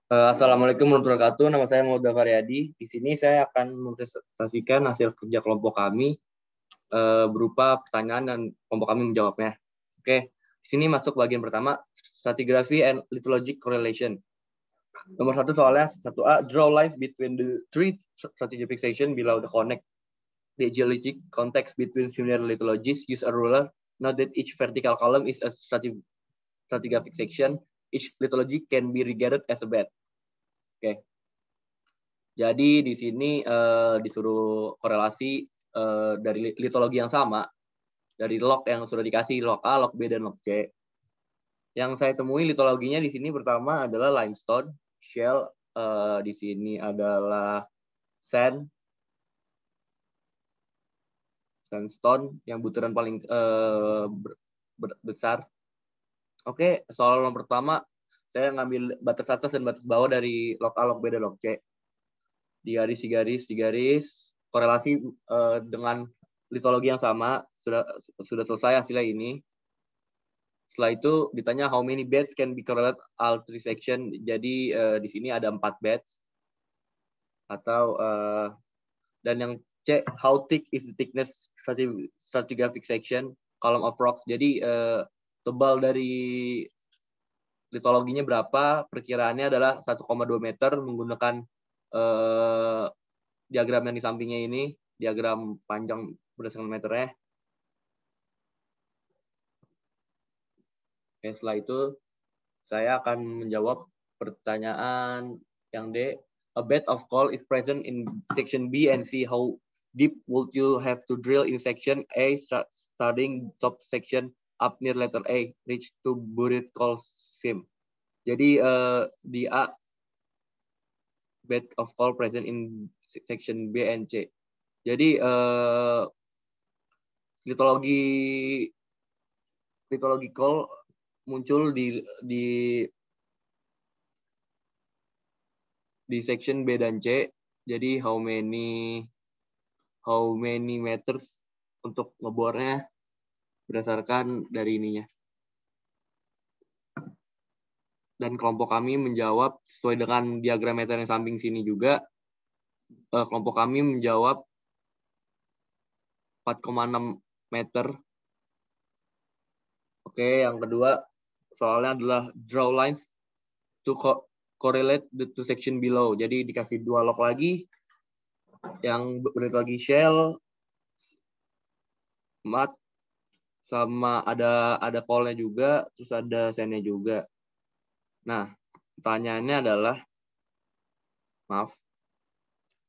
Assalamualaikum warahmatullahi wabarakatuh. Nama saya Mauda Faryadi. Di sini saya akan mempresentasikan hasil kerja kelompok kami berupa pertanyaan dan kelompok kami menjawabnya. Oke, di sini masuk bagian pertama, stratigraphy and lithologic correlation. Nomor 1 soalnya 1A, draw lines between the three stratigraphic section below the connect the geologic context between similar lithologies. Use a ruler. Note that each vertical column is a stratigraphic section. Each lithology can be regarded as a bed. Oke. Jadi di sini disuruh korelasi dari litologi yang sama, dari log yang sudah dikasih, log A, log B, dan log C. Yang saya temui litologinya di sini pertama adalah limestone, shell, di sini adalah sandstone yang butiran paling besar. Oke, soal yang pertama, saya ngambil batas atas dan batas bawah dari log A, log B, dan log C. Di garis, korelasi dengan litologi yang sama, sudah selesai hasilnya ini. Setelah itu ditanya how many beds can be correlate all three section. Jadi di sini ada 4 beds. Atau dan yang C, how thick is the thickness stratigraphic section column of rocks. Jadi tebal dari litologinya berapa? Perkiraannya adalah 1,2 meter menggunakan diagram yang di sampingnya ini, diagram panjang berdasarkan meternya. Oke, setelah itu saya akan menjawab pertanyaan yang D. A bed of coal is present in section B and C. How deep would you have to drill in section A, starting top section up near letter A, reach to buried coal seam. Jadi di A, bed of coal present in section B and C. Jadi litologi coal muncul di section B dan C. Jadi how many meters untuk ngebornya berdasarkan dari ininya. Dan kelompok kami menjawab sesuai dengan diagram meter yang samping sini juga. Kelompok kami menjawab 4,6 meter. Oke, yang kedua soalnya adalah draw lines to correlate the two section below. Jadi dikasih 2 log lagi, yang berlitologi shell, mat, sama ada coal-nya juga, terus ada sand-nya juga. Nah, pertanyaannya adalah,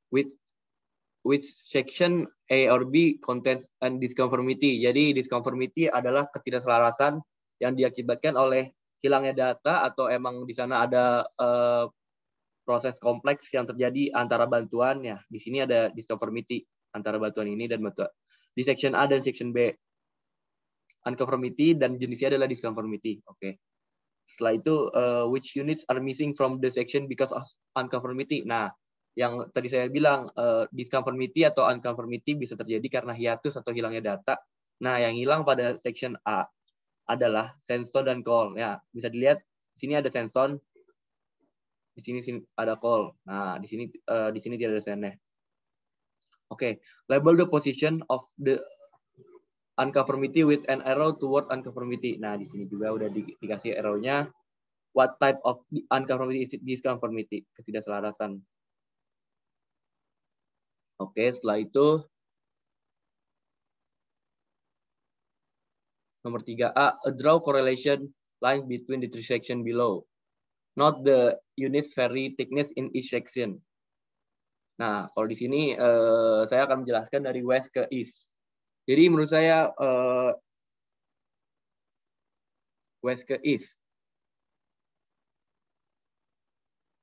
which section A or B contains and disconformity. Jadi disconformity adalah ketidakselarasan yang diakibatkan oleh hilangnya data atau emang di sana ada proses kompleks yang terjadi antara bantuannya. Di sini ada disconformity antara bantuan ini dan bantuan. Di section A dan section B unconformity dan jenisnya adalah disconformity. Oke. Setelah itu which units are missing from the section because of unconformity. Nah, yang tadi saya bilang disconformity atau unconformity bisa terjadi karena hiatus atau hilangnya data. Nah, yang hilang pada section A adalah sandstone dan coal. Ya, bisa dilihat di sini ada sandstone, di sini ada coal. Nah, di sini tidak ada sandnya. Oke, label the position of the unconformity with an arrow toward unconformity. Nah, di sini juga udah dikasih arrow-nya. What type of unconformity is disconformity? Ketidakselarasan. Oke, setelah itu nomor 3A, a draw correlation line between the three section below. Not the units vary thickness in each section. Nah, kalau di sini saya akan menjelaskan dari west ke east. Jadi menurut saya west ke east.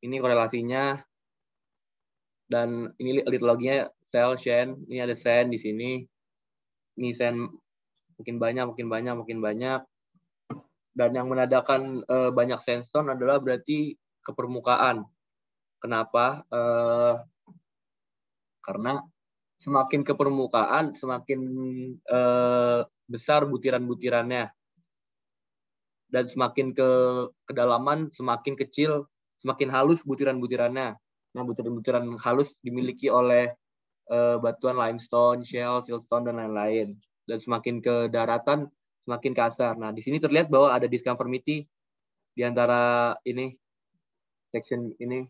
Ini korelasinya. Dan ini litologinya shell, sand. Ini ada sand di sini. Ini sand makin banyak. Dan yang menandakan banyak sandstone adalah berarti ke permukaan. Kenapa? Karena semakin ke permukaan, semakin besar butiran-butirannya. Dan semakin ke kedalaman, semakin kecil semakin halus butiran-butirannya. Nah, butiran-butiran halus dimiliki oleh batuan limestone, shale, siltstone, dan lain-lain. Dan semakin ke daratan, semakin kasar. Nah, di sini terlihat bahwa ada disconformity di antara ini, section ini.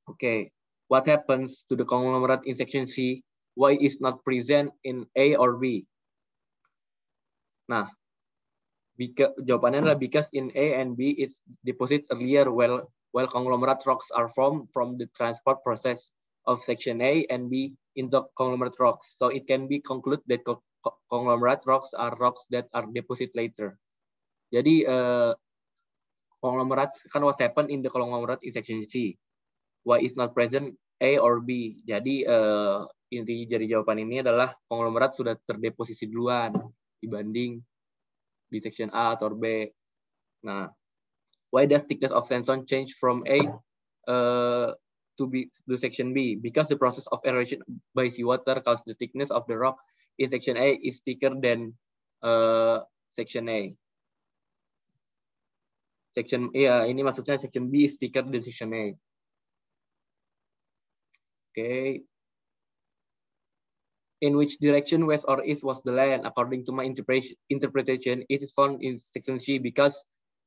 Okay, what happens to the conglomerate in section C? Why is not present in A or B? Nah, jawabannya adalah because in A and B it's deposit earlier while conglomerate rocks are formed from the transport process of section A and B into conglomerate rocks. So it can be concluded that conglomerate rocks are rocks that are deposit later. Jadi conglomerate kan what happened in the conglomerate in section C. Why is not present A or B? Jadi inti dari jawaban ini adalah konglomerat sudah terdeposisi duluan dibanding di section A atau B. Nah, why does thickness of sandstone change from A to B to section B? Because the process of erosion by seawater causes the thickness of the rock in section A is thicker than section A. Section ini maksudnya section B is thicker than section A. Okay. In which direction, west or east, was the land? According to my interpretation, it is found in section C because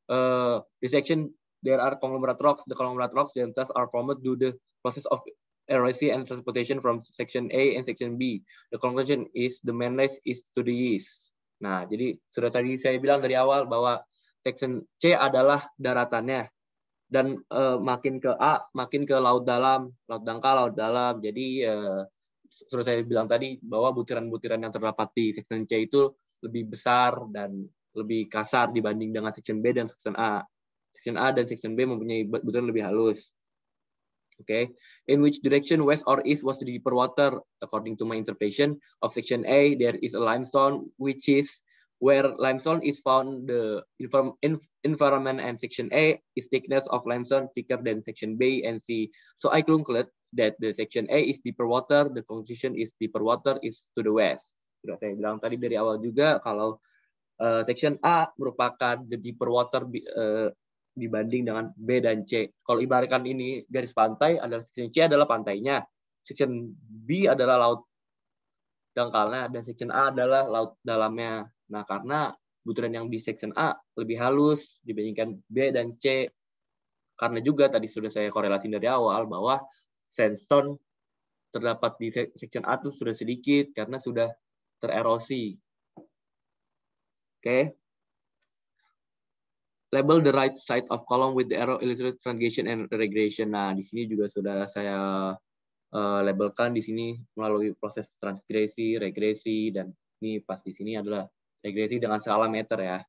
the section there are conglomerate rocks. The conglomerate rocks themselves are formed due to the process of erosion and transportation from section A and section B. The conclusion is the mainland is to the east. Nah, jadi sudah tadi saya bilang dari awal bahwa section C adalah daratannya. Dan makin ke A, makin ke laut dalam, laut dangkal, laut dalam. Jadi sudah saya bilang tadi bahwa butiran-butiran yang terdapat di section C itu lebih besar dan lebih kasar dibanding dengan section B dan section A. Section A dan section B mempunyai butiran lebih halus. Okay. In which direction, west or east, was the deeper water? According to my interpretation of section A, there is a limestone, which is where limestone is found, the environment, and section A is thickness of limestone thicker than section B and C. So I conclude that the section A is deeper water, the conclusion is deeper water is to the west. Sudah saya bilang tadi dari awal juga kalau section A merupakan the deeper water dibanding dengan B dan C. Kalau ibaratkan ini garis pantai, adalah section C adalah pantainya, section B adalah laut dangkalnya, dan section A adalah laut dalamnya. Nah, karena butiran yang di section A lebih halus dibandingkan B dan C, karena juga tadi sudah saya korelasi dari awal bahwa sandstone terdapat di section A itu sudah sedikit karena sudah tererosi. Oke. Label the right side of column with the arrow illustrate transgression and regression. Nah, di sini juga sudah saya labelkan di sini melalui proses transgresi, regresi, dan ini pas di sini adalah regresi dengan skala meter ya.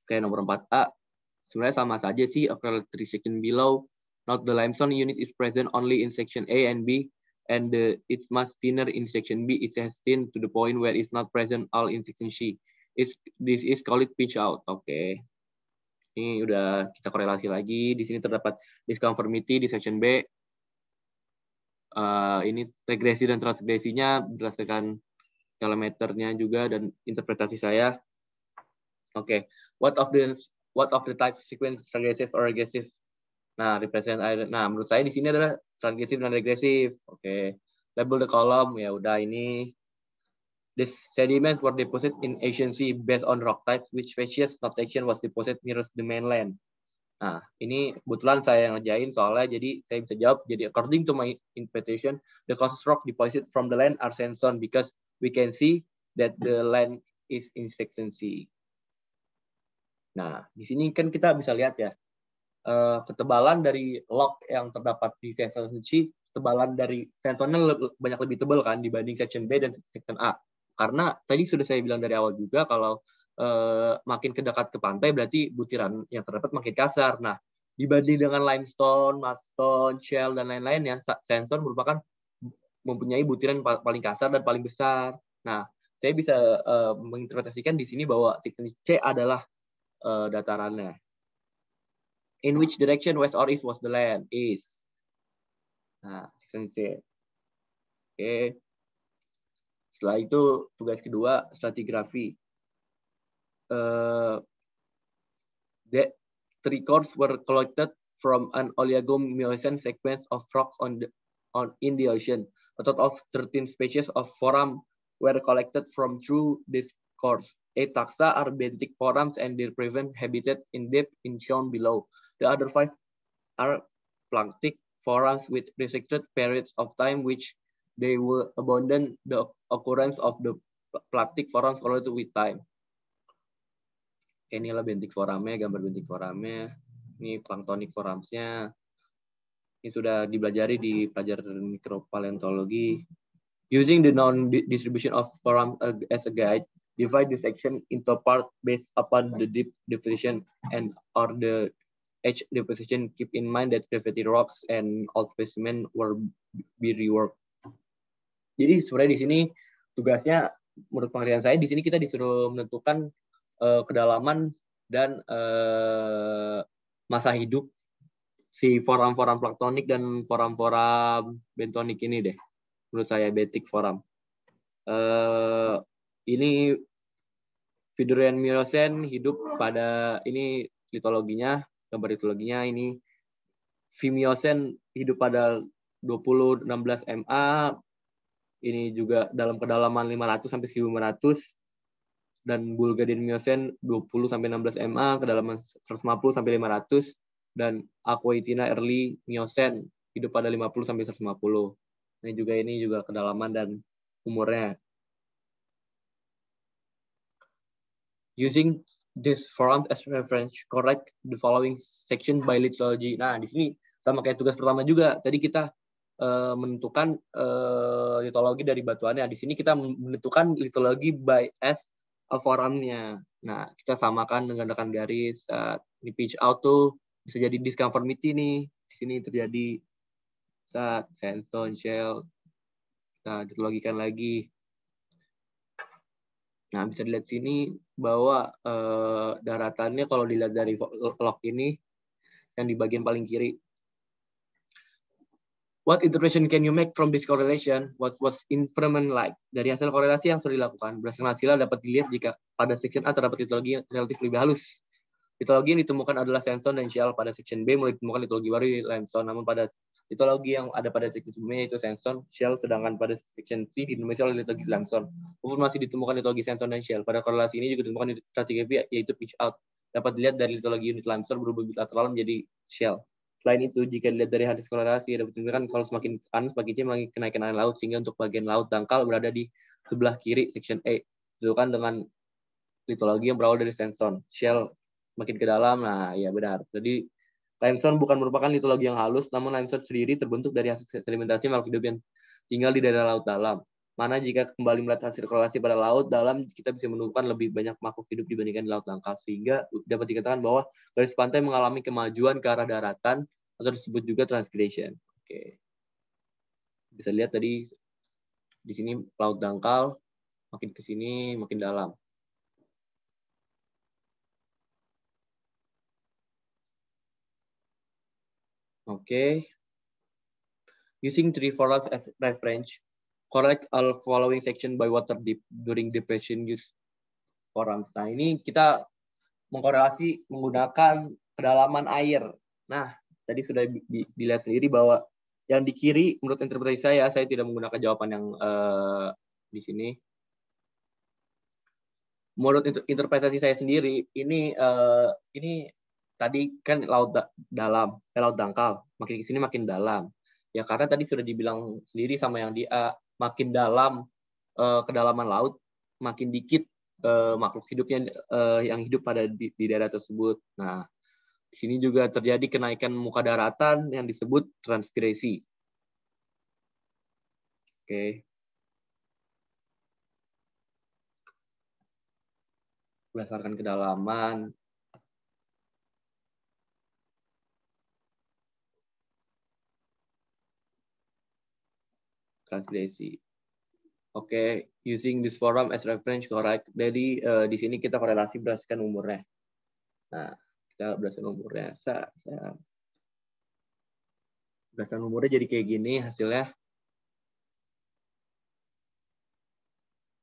Oke, nomor 4A. Sebenarnya sama saja sih, occurred section below. Note the limestone unit is present only in section A and B, and it's much thinner in section B. It has thin to the point where it's not present all in section C. This is called pinch out. Oke. Ini udah kita korelasi lagi. Di sini terdapat disconformity di section B. Ini regresi dan transgresinya berdasarkan kilometernya juga dan interpretasi saya. Oke. What of the type sequence transgressive or regressive? Nah, menurut saya di sini adalah transgresif dan regresif. Oke. Label the column, ya udah ini. The sediments were deposited in Asian Sea based on rock types, which facies not section was deposited nearest the mainland. Nah, ini kebetulan saya yang ngerjain soalnya, jadi saya bisa jawab. Jadi, according to my interpretation, the closest rock deposited from the land are sandstone because we can see that the land is in section C. Nah, di sini kan kita bisa lihat ya, ketebalan dari log yang terdapat di section C, ketebalan dari sandstone-nya banyak lebih tebal kan dibanding section B dan section A. Karena tadi sudah saya bilang dari awal juga kalau makin ke dekat ke pantai berarti butiran yang terdapat makin kasar. Nah, dibanding dengan limestone, mudstone, shale, dan lain-lain ya, sandstone merupakan mempunyai butiran paling kasar dan paling besar. Nah, saya bisa menginterpretasikan di sini bahwa section C adalah datarannya. In which direction, west or east, was the land? East. Nah, section C. Oke. Setelah itu tugas kedua, stratigrafi. The records were collected from an Oligomycete sequence of rocks in the ocean. A total of 13 species of foram were collected from through this course. 8 taxa are benthic forams and their prevalent habitat in depth is shown below. The other 5 are planktic forams with restricted periods of time which they will abandon the occurrence of the planktic forams correlated with time. Inilah benthic foramnya, gambar benthic foramnya. Ini planktonic forams-nya. Ini sudah dipelajari di pelajaran mikropaleontologi. Using the known distribution of forams as a guide, divide this section into part based upon the deep deposition and or the edge deposition. Keep in mind that gravity rocks and old specimen will be reworked. Jadi sebenarnya di sini tugasnya, menurut pengertian saya, di sini kita disuruh menentukan kedalaman dan masa hidup si foram-foram planktonik dan foram-foram bentonik ini deh. Menurut saya benthic foram. Ini Vidurian Miocene hidup pada, ini litologinya, gambar litologinya ini. Vimiocene hidup pada 20-16 MA. Ini juga dalam kedalaman 500 sampai 1500. Dan Bulgarian Miocene 20-16 MA, kedalaman 150 sampai 500. Dan Aquatina Early Miocene hidup pada 50 sampai 150. Ini juga kedalaman dan umurnya. Using this forum as reference, correct the following section by lithology. Nah, di sini sama kayak tugas pertama juga. Tadi kita menentukan lithologi dari batuannya. Di sini kita menentukan lithologi by as a forumnya. Nah, kita samakan dengan rekan garis. Di pitch out tuh bisa jadi disconformity nih. Di sini terjadi sandstone shell. Nah, ditologikan lagi. Nah, bisa dilihat sini bahwa daratannya kalau dilihat dari log ini yang di bagian paling kiri. What interpretation can you make from this correlation? What was inferment like? Dari hasil korelasi yang sudah dilakukan, berdasarkan hasilnya dapat dilihat jika pada section A terdapat litologi yang relatif lebih halus. Litologi yang ditemukan adalah sandstone dan shell. Pada section B mulai ditemukan litologi baru limestone. Namun pada litologi yang ada pada section sebelumnya yaitu sandstone, shell, sedangkan pada section C didominasi oleh litologi limestone. Walaupun masih ditemukan litologi sandstone dan shell, pada korelasi ini juga ditemukan stratigraphy yaitu pitch out. Dapat dilihat dari litologi unit limestone berubah bilateral menjadi shell. Selain itu, jika dilihat dari hasil korelasi, dapat ditemukan kalau semakin kanan semakin tinggi mengalami kenaikan air laut, sehingga untuk bagian laut dangkal berada di sebelah kiri section A. Ditentukan dengan litologi yang berawal dari sandstone, shell makin ke dalam. Nah, ya benar. Jadi limestone bukan merupakan litologi yang halus, namun limestone sendiri terbentuk dari hasil sedimentasi makhluk hidup yang tinggal di daerah laut dalam. Mana jika kembali melihat hasil korelasi pada laut dalam, kita bisa menemukan lebih banyak makhluk hidup dibandingkan di laut dangkal, sehingga dapat dikatakan bahwa garis pantai mengalami kemajuan ke arah daratan atau disebut juga transgression. Oke. Bisa lihat tadi di sini laut dangkal, makin ke sini makin dalam. Oke. Using three forums as reference, correct all following section by water depth during depression use forums. Nah, ini kita mengkorelasi menggunakan kedalaman air. Nah, tadi sudah dilihat sendiri bahwa yang di kiri, menurut interpretasi saya tidak menggunakan jawaban yang di sini. Menurut interpretasi saya sendiri, ini tadi kan laut dalam, laut dangkal, makin ke sini makin dalam. Ya karena tadi sudah dibilang sendiri sama yang di A, makin dalam kedalaman laut, makin dikit makhluk hidupnya yang hidup pada di daerah tersebut. Nah, di sini juga terjadi kenaikan muka daratan yang disebut transgresi. Oke. Berdasarkan kedalaman. Transgresi. Oke, using this forum as reference, correct. Jadi di sini kita korelasi berdasarkan umurnya. Nah, kita berdasarkan umurnya. Berdasarkan umurnya jadi kayak gini hasilnya.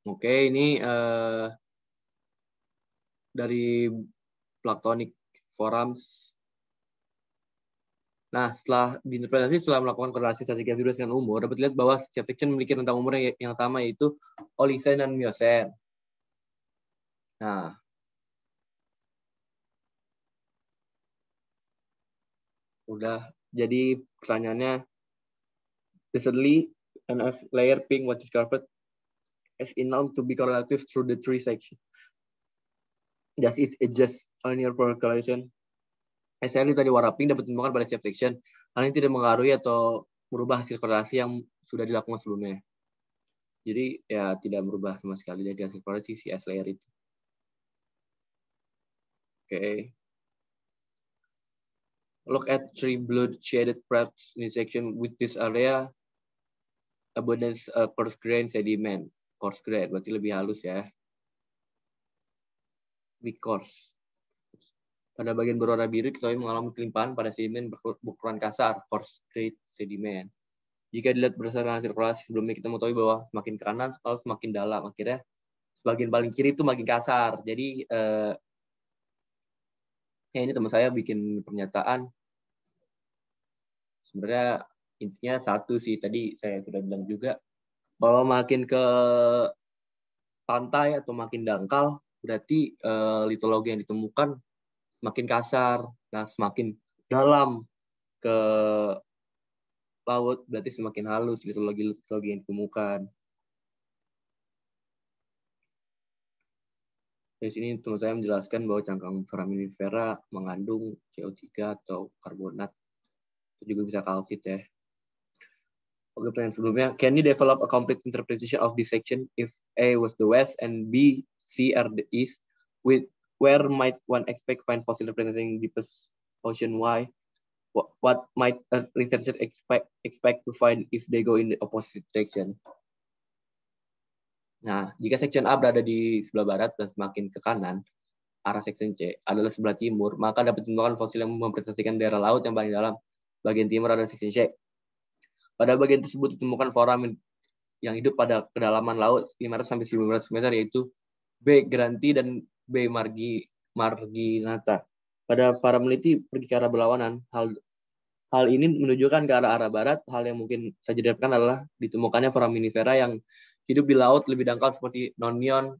Oke, ini dari Platonic forams. Nah, setelah diinterpretasi setelah melakukan korelasi stratigrafi durasi dengan umur, dapat dilihat bahwa setiap section memiliki rentang umur yang sama, yaitu Oligocene dan Miocene. Nah, udah. Jadi pertanyaannya, recently an layer pink what is covered as known to be correlative through the three sections. Does it adjust on your correlation? Essentially tadi warna pink dapat ditemukan pada setiap section. Hal ini tidak mengaruhi atau merubah hasil korelasi yang sudah dilakukan sebelumnya. Jadi ya tidak berubah sama sekali dari hasil korelasi si S layer itu. Okay. Look at three blood shaded parts in section with this area abundance coarse grain sediment. Coarse grain berarti lebih halus ya. Weak coarse. Pada bagian berwarna biru kita mengalami kelimpahan pada sedimen berukuran kasar, coarse grain sediment. Jika dilihat berdasarkan hasil korelasi sebelumnya, kita mengetahui bahwa semakin ke kanan kalau semakin dalam. Akhirnya sebagian paling kiri itu makin kasar. Jadi ini teman saya bikin pernyataan. Sebenarnya intinya satu sih, tadi saya sudah bilang juga, bahwa makin ke pantai atau makin dangkal, berarti litologi yang ditemukan makin kasar. Nah, semakin dalam ke laut, berarti semakin halus litologi yang ditemukan. Di sini teman saya menjelaskan bahwa cangkang foraminifera mengandung CO3 atau karbonat. Itu juga bisa kalsit ya. Oke, pertanyaan sebelumnya, can you develop a complete interpretation of this section if A was the west and B, C are the east? With where might one expect find fossil representing deepest ocean? Why? What might a researcher expect to find if they go in the opposite direction? Nah, jika section A berada di sebelah barat dan semakin ke kanan, arah section C adalah sebelah timur, maka dapat ditemukan fosil yang mempresentasikan daerah laut yang paling dalam. Bagian timur adalah section C. Pada bagian tersebut ditemukan foramin yang hidup pada kedalaman laut 500-1500 meter, yaitu B. granti dan B. marginata. Pada para peneliti pergi ke arah berlawanan, hal ini menunjukkan ke arah barat. Hal yang mungkin saja didapatkan adalah ditemukannya foraminifera yang hidup di laut lebih dangkal seperti nonion,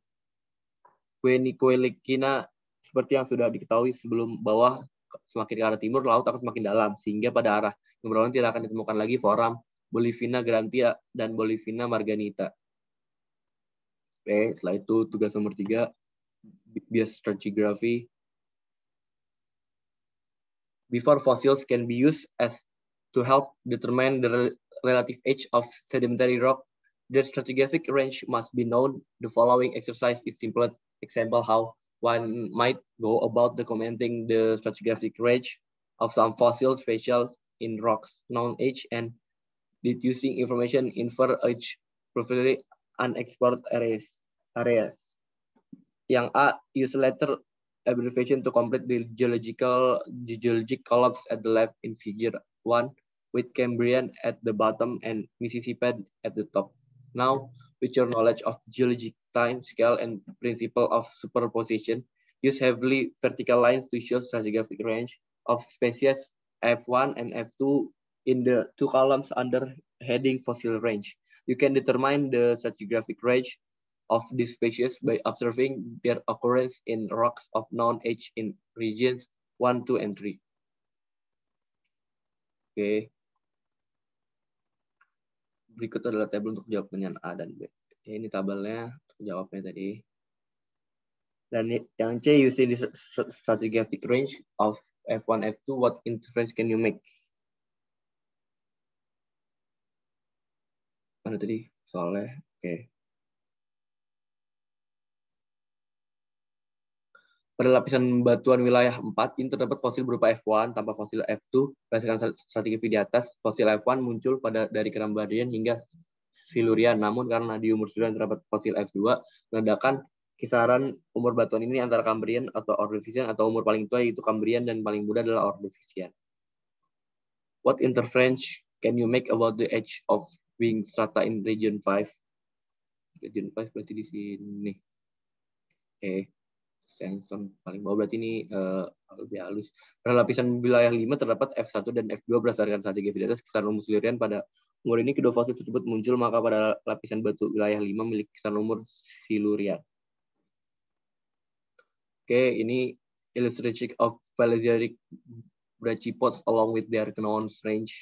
Queniqueliquina, seperti yang sudah diketahui sebelum, bahwa semakin ke arah timur laut akan semakin dalam, sehingga pada arah yang berlawanan tidak akan ditemukan lagi foram Bolivina grantia dan Bolivina marganita. Oke, setelah itu tugas nomor 3, bias stratigraphy. Before fossils can be used as to help determine the relative age of sedimentary rock, the stratigraphic range must be known. The following exercise is simple example how one might go about documenting the stratigraphic range of some fossil species in rocks, known age, and deducing information infer age, preferably unexplored areas. Yang A, use letter abbreviation to complete the geologic collapse at the left in figure 1, with Cambrian at the bottom and Mississippian at the top. Now, with your knowledge of geologic time scale and principle of superposition, use heavily vertical lines to show stratigraphic range of species F1 and F2 in the 2 columns under heading fossil range. You can determine the stratigraphic range of these species by observing their occurrence in rocks of known age in regions 1, 2, and 3. Oke. Berikut adalah tabel untuk jawab pertanyaan A dan B. Ini tabelnya untuk jawabnya tadi. Dan yang C, using the stratigraphic range of F1, F2, what inference can you make? Mana tadi soalnya? Oke. Pada lapisan batuan wilayah 4, ini terdapat fosil berupa F1 tanpa fosil F2. Berdasarkan stratigrafi di atas, fosil F1 muncul dari Cambrian hingga Silurian. Namun karena di umur Silurian terdapat fosil F2, ledakan kisaran umur batuan ini antara Cambrian atau Ordovician, atau umur paling tua yaitu Cambrian dan paling muda adalah Ordovician. What inference can you make about the age of wing strata in region 5? Region 5 berarti di sini. Oke. sandstone paling bawah, berarti ini lebih halus. Pada lapisan wilayah 5 terdapat F1 dan F2 berdasarkan strategi aktivitas kisaran umur Silurian. Pada umur ini kedua fosil tersebut muncul, maka pada lapisan batu wilayah 5 memiliki kisaran umur Silurian. Oke, ini illustration of Paleozoic brachypods along with their known range.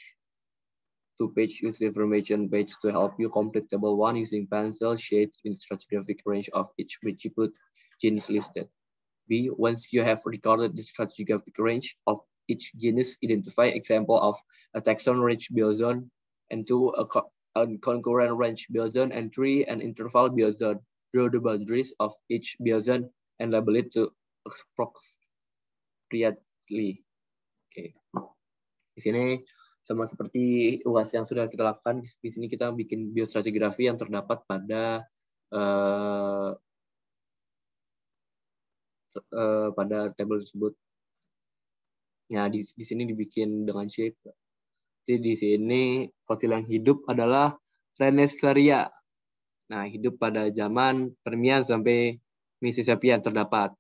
2 page use information page to help you complete table 1 using pencil shades in stratigraphic range of each brachypod genus listed. B, once you have recorded the stratigraphic range of each genus, identify example of a taxon range biozone, and 2, a concurrent range biozone, and 3, an interval biozone. Draw the boundaries of each biozone and label it to appropriately. Oke. Di sini sama seperti UAS yang sudah kita lakukan, di sini kita bikin biostratigrafi yang terdapat pada pada tabel tersebut. Ya, di sini dibikin dengan shape. Jadi di sini fosil yang hidup adalah Rensselaeria. Nah, hidup pada zaman Permian sampai Mississippian terdapat.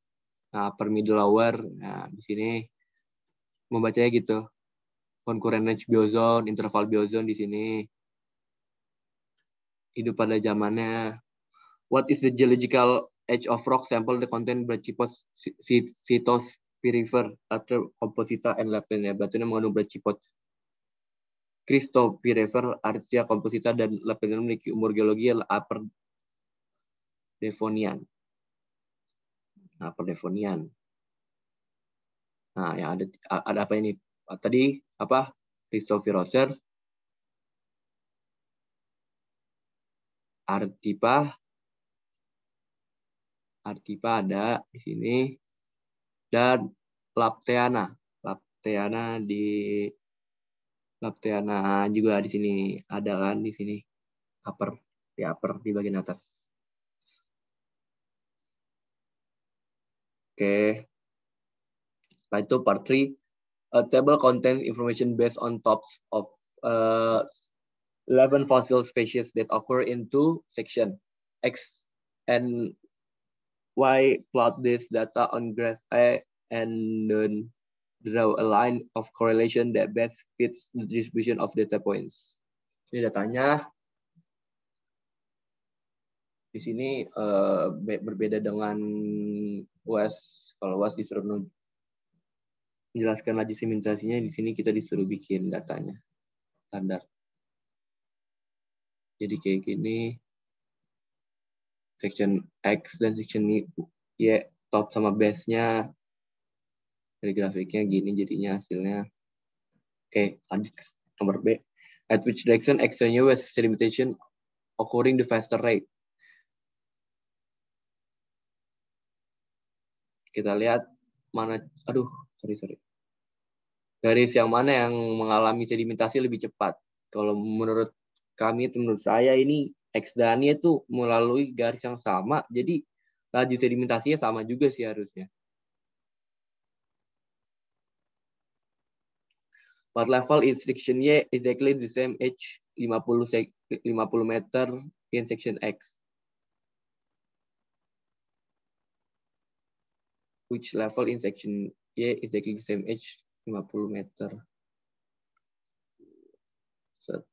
Nah, per middle hour. Nah, di sini membacanya gitu. Concurrent range biozone, interval biozone di sini. Hidup pada zamannya. What is the geological age of rock sample the content brachypods Cytopirifer, Arter composita, and Leptenia. Batunya mengandung brachypod Christopirifer, Artia composita, dan Leptenia memiliki umur geologi Upper Devonian. Upper Devonian. Nah, yang ada apa ini? Tadi apa? Christophirosaur, Artipa ada di sini, dan Lapteana juga di sini ada kan, di sini upper di bagian atas. Oke. Setelah itu part 3, a table contains information based on tops of 11 fossil species that occur in 2 sections. X and Y plot this data on graph A and then draw a line of correlation that best fits the distribution of data points. Ini datanya. Di sini berbeda dengan UAS. Kalau UAS disuruh menjelaskan laju sedimentasinya, di sini kita disuruh bikin datanya standar. Jadi kayak gini. Section X dan section Y, top sama base-nya dari grafiknya gini jadinya hasilnya. Oke, lanjut nomor B. At which direction extraneous sedimentation occurring the faster rate? Kita lihat mana, sorry. Garis yang mana yang mengalami sedimentasi lebih cepat? Kalau menurut kami, menurut saya ini X-Dania itu melalui garis yang sama, jadi laju sedimentasinya sama juga sih harusnya. What level in section Y exactly the same H 50 meter in section X? Which level in section Y exactly the same H 50 meter? So,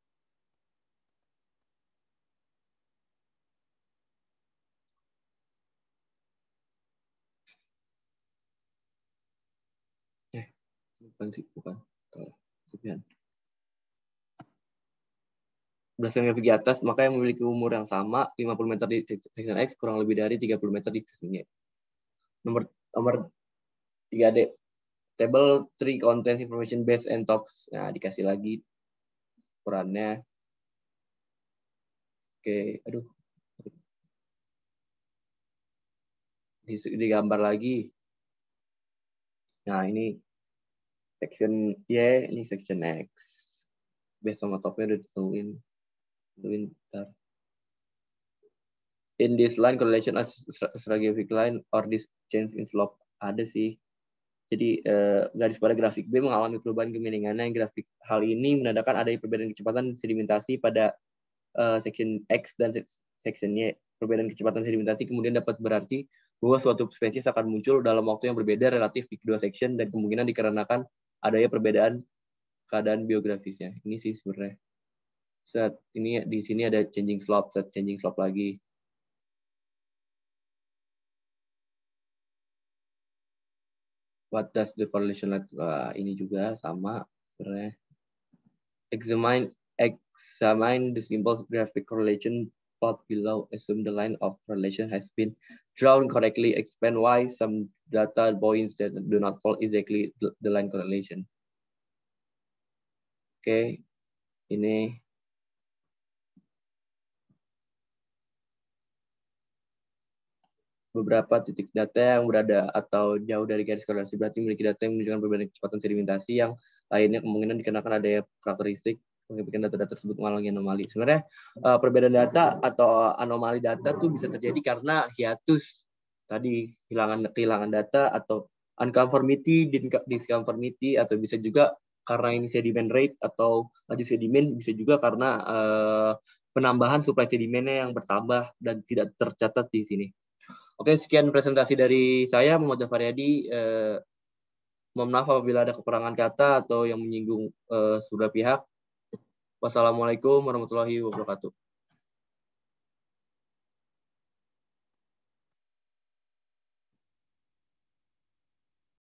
bukan. Berdasarkan grafik di atas, maka yang memiliki umur yang sama, 50 meter di section X, kurang lebih dari 30 meter di section Y. Nomor 3D. Table 3 contains information base and tops. Nah, dikasih lagi ukurannya. Oke, digambar lagi. Nah, ini section Y, ini section X. Base sama topnya udah ditentuin. Bentar. In this line correlation as stratigraphic line or this change in slope, ada sih. Jadi garis pada grafik B mengalami perubahan kemiringannya. Grafik hal ini menandakan ada perbedaan kecepatan sedimentasi pada section X dan section Y. Perbedaan kecepatan sedimentasi kemudian dapat berarti bahwa suatu spesies akan muncul dalam waktu yang berbeda relatif di kedua section dan kemungkinan dikarenakan adanya perbedaan keadaan biografisnya. Ini sih sebenarnya. Set ini di sini ada changing slope, set changing slope lagi. What does the correlation like? Ini juga sama sebenarnya. Examine the simple graphic correlation plot below. Assume the line of correlation has been drawn correctly. Explain why some data points that do not follow exactly the line correlation. Oke, ini beberapa titik data yang berada atau jauh dari garis korelasi berarti memiliki data yang menunjukkan perbedaan kecepatan sedimentasi yang lainnya kemungkinan dikarenakan adanya karakteristik mengakibatkan data tersebut mengalami anomali. Sebenarnya perbedaan data atau anomali data tuh bisa terjadi karena hiatus tadi, kehilangan data atau unconformity, disconformity, atau bisa juga karena ini sedimen rate atau laju sedimen, bisa juga karena penambahan suplai sedimennya yang bertambah dan tidak tercatat di sini. Oke, sekian presentasi dari saya, Muhammad Jafar Yadi. Mohon maaf apabila ada kekurangan kata atau yang menyinggung sebelah pihak. Wassalamualaikum warahmatullahi wabarakatuh.